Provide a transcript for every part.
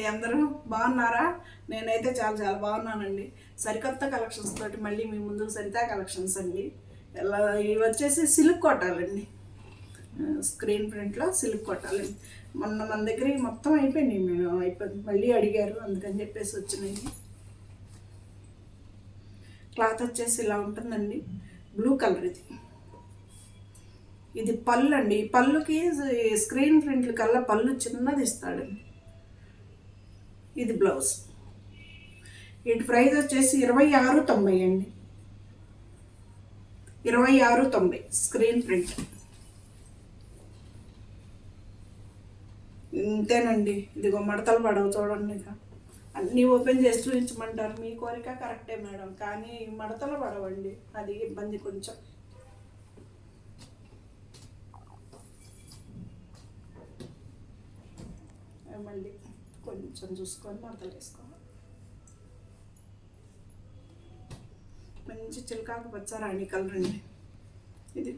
అండి అందరూ బాగున్నారా? నేనైతే చాలా చాలా బాగున్నానండి. సరికొత్త కలెక్షన్స్ తోటి మళ్ళీ మీ ముందుకు సరితా కలెక్షన్స్ అండి. ఇవి వచ్చేసి సిల్క్ కొట్టాలండి, స్క్రీన్ ప్రింట్లో సిల్క్ కొట్టాలండి. మన దగ్గర మొత్తం అయిపోయినాయి, మేము అయిపోయింది, మళ్ళీ అడిగారు అందుకని చెప్పేసి వచ్చినాయి. క్లాత్ వచ్చేసి ఇలా ఉంటుందండి, బ్లూ కలర్. ఇది పళ్ళు అండి. ఈ పళ్ళుకి స్క్రీన్ ప్రింట్లు కల్లా పళ్ళు చిన్నది ఇస్తాడండి. ఇది బ్లౌజ్. వీటి ప్రైస్ వచ్చేసి 26.90 అండి. 26.90 స్క్రీన్ ప్రింట్. ఇంతేనండి. ఇదిగో మడతలు పడవు చూడండి. ఇక అన్నీ ఓపెన్ చేసి చూపించమంటారు, మీ కోరిక కరెక్టే మేడం, కానీ మడతలు పడవండి, అది ఇబ్బంది కొంచెం. మళ్ళీ కొంచెం చూసుకొని మడతలు వేసుకోవాలి. మంచి చిలకాకు పచ్చ రాణి కలర్ అండి ఇది.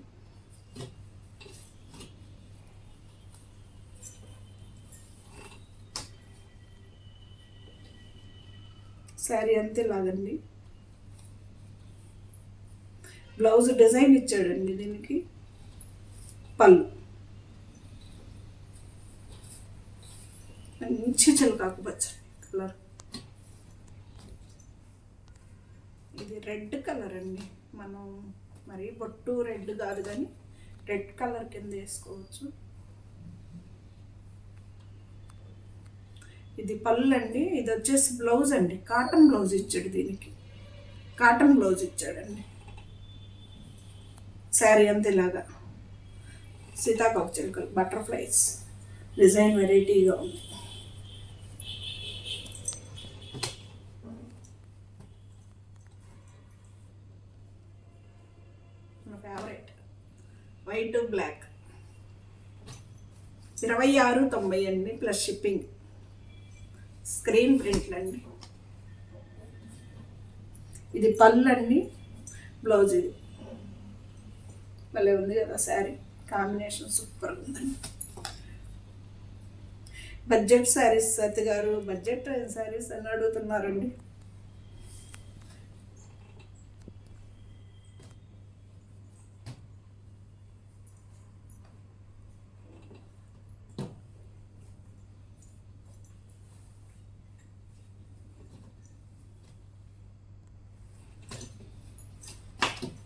శారీ అంతే లాగండి. బ్లౌజ్ డిజైన్ ఇచ్చాడండి దీనికి. పళ్ళు మంచి చిలకాకు పచ్చ కలర్. ఇది రెడ్ కలర్ అండి. మనం మరి బొట్టు రెడ్ కాదు కానీ రెడ్ కలర్ కింద వేసుకోవచ్చు. ఇది పళ్ళు అండి. ఇది వచ్చేసి బ్లౌజ్ అండి, కాటన్ బ్లౌజ్ ఇచ్చాడు దీనికి. కాటన్ బ్లౌజ్ ఇచ్చాడండి. శారీ అంతా ఇలాగా సీతాకోక చిలుకలు, బటర్ఫ్లైస్ డిజైన్ వెరైటీగా ఉంది. నా ఫేవరెట్ వైట్ బ్లాక్. 26.90 అండి ప్లస్ షిప్పింగ్. స్క్రీన్ ప్రింట్లు అండి. ఇది పళ్ళు అండి, బ్లౌజ్. ఇది భలే ఉంది కదా శారీ, కాంబినేషన్ సూపర్ ఉందండి. బడ్జెట్ శారీస్ సత్ గారు, బడ్జెట్ శారీస్ అని అడుగుతున్నారండి.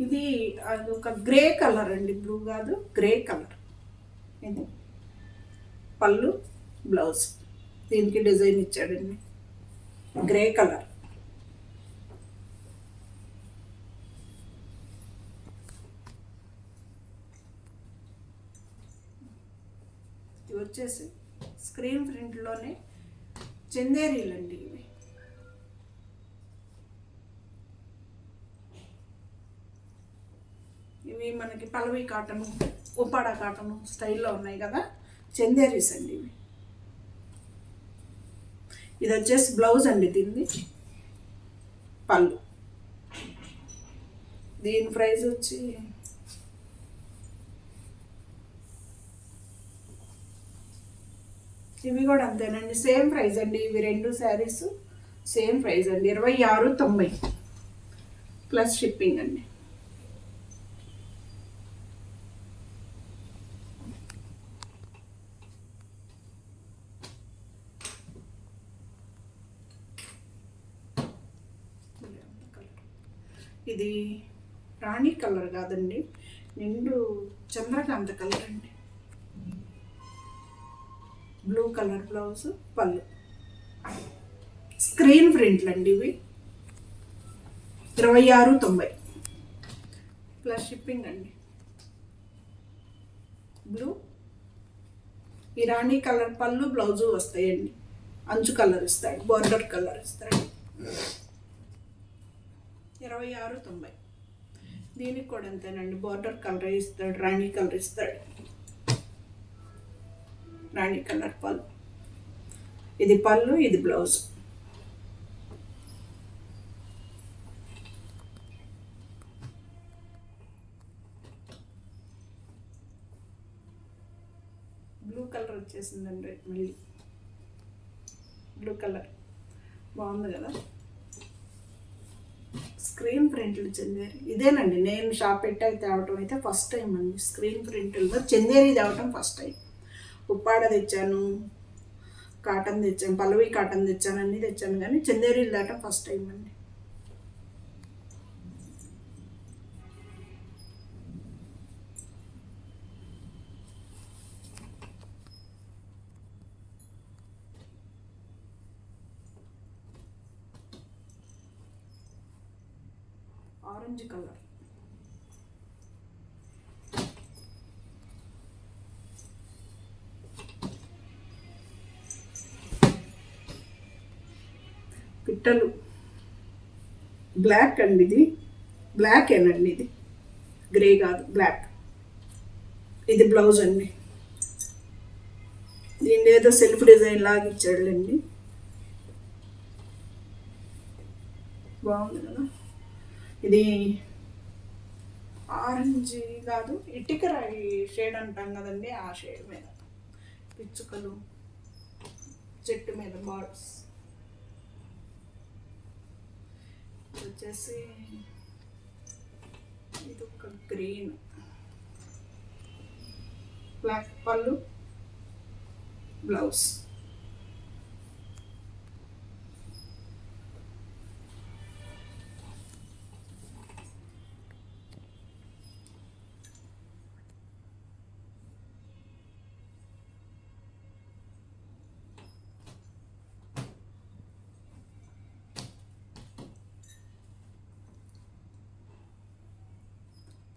ఇది అది ఒక గ్రే కలర్ అండి, బ్లూ కాదు, గ్రే కలర్. ఇది పళ్ళు, బ్లౌజ్. దీనికి డిజైన్ ఇచ్చాడండి, గ్రే కలర్. ఇది వచ్చేసి స్క్రీన్ ప్రింట్లోనే చందేరీలు అండి ఇవి. ఇవి మనకి పలవి కాటను, ఉప్పాడ కాటను స్టైల్లో ఉన్నాయి కదా, చందేరీస్ అండి ఇవి. ఇది వచ్చేసి బ్లౌజ్ అండి దీన్ని. పళ్ళు. దీని ప్రైస్ వచ్చి ఇవి కూడా అంతేనండి, సేమ్ ప్రైస్ అండి. ఇవి రెండు శారీస్ సేమ్ ప్రైస్ అండి, 26.90 ప్లస్ షిప్పింగ్ అండి. ఇది రాణి కలర్ కాదండి, నిండు చంద్రకాంత కలర్ అండి. బ్లూ కలర్ బ్లౌజ్, పళ్ళు. స్క్రీన్ ప్రింట్లు అండి ఇవి. 26.90 ప్లస్ షిప్పింగ్ అండి. బ్లూ. ఈ రాణి కలర్ పళ్ళు, బ్లౌజు వస్తాయండి. అంచు కలర్ ఇస్తాడు, బోర్డర్ కలర్ ఇస్తాడు. 26.90. దీనికి కూడా అంతేనండి, బోర్డర్ కలర్ ఇస్తాడు, రాణి కలర్ ఇస్తాడు. రాణి కలర్ పళ్ళు. ఇది పళ్ళు, ఇది బ్లౌజ్. బ్లూ కలర్ వచ్చేసిందండి మళ్ళీ. బ్లూ కలర్ బాగుంది కదా. స్క్రీన్ ప్రింట్లు చందేరి ఇదేనండి, నేను షాప్ పెట్టి తేవటం అయితే ఫస్ట్ టైం అండి. స్క్రీన్ ప్రింట్లో చందేరి తేవటం ఫస్ట్ టైం. ఉప్పాడ తెచ్చాను, కాటన్ తెచ్చాను, పల్లవి కాటన్ తెచ్చాను, అన్నీ తెచ్చాను, కానీ చందేరీలు తేవటం ఫస్ట్ టైం అండి. ఆరెంజ్ కలర్, పిట్టలు బ్లాక్ అండి, ఇది బ్లాక్ ఏనండి, ఇది గ్రే కాదు బ్లాక్. ఇది బ్లౌజ్ అండి, దీన్ని ఏదో సెల్ఫ్ డిజైన్ లాగా ఇచ్చాడులేండి, బాగుంది కదా. ఇది ఆరెంజ్ కాదు, ఇటుక రాయి షేడ్ అంటాం కదండి, ఆ షేడ్ మీద పిచ్చుకలు, చెట్టు మీద బర్డ్స్. వచ్చేసి ఇది ఒక గ్రీన్, బ్లాక్ పళ్ళు, బ్లౌజ్.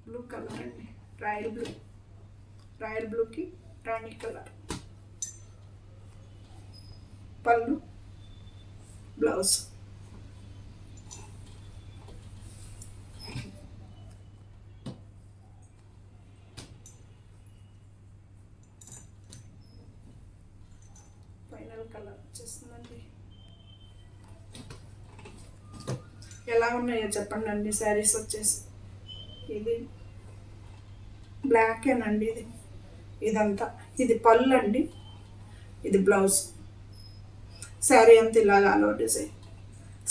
బ్లూ కలర్ అండి, రాయల్ బ్లూకి రాణి కలర్, పళ్ళు, బ్లౌజ్. ఫైనల్ కలర్ వచ్చేస్తుందండి. ఎలా ఉన్నాయో చెప్పండి అండి శారీస్ వచ్చేసి. ఇది బ్లాకేనండి, ఇదంతా ఇది పళ్ళు అండి, ఇది బ్లౌజ్. శారీ అంతా ఇలాగా అలో design.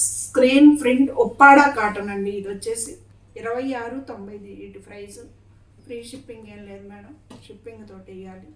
Screen print Uppada cotton అండి. ఇది వచ్చేసి 26.90 ఇటు ప్రైస్. ఫ్రీ షిప్పింగ్ ఏం లేదు మేడం, షిప్పింగ్ తోటి ఇవ్వాలి.